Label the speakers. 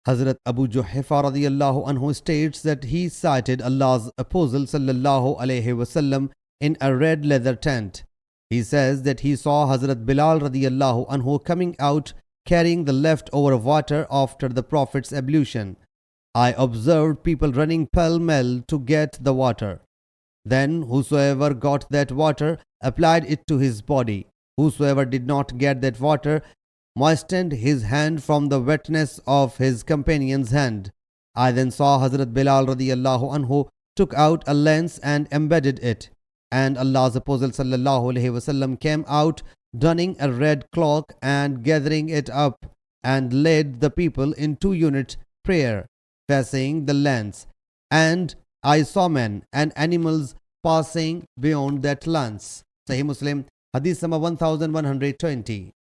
Speaker 1: Hazrat Abu Juhayfa radiyallahu anhu states that he sighted Allah's Apostle sallallahu alayhi wasallam in a red leather tent. He says that he saw Hazrat Bilal radiyallahu anhu coming out carrying the leftover water after the Prophet's ablution. I observed people running pell-mell to get the water. Then whosoever got that water applied it to his body. Whosoever did not get that water moistened his hand from the wetness of his companion's hand. I then saw Hazrat Bilal radiyallahu anhu took out a lens and embedded it. And Allah's Apostle sallallahu alaihi wasallam came out donning a red cloak and gathering it up and led the people in 2-unit prayer facing the lens. And I saw men and animals passing beyond that lens. Sahih Muslim Hadith number 1120.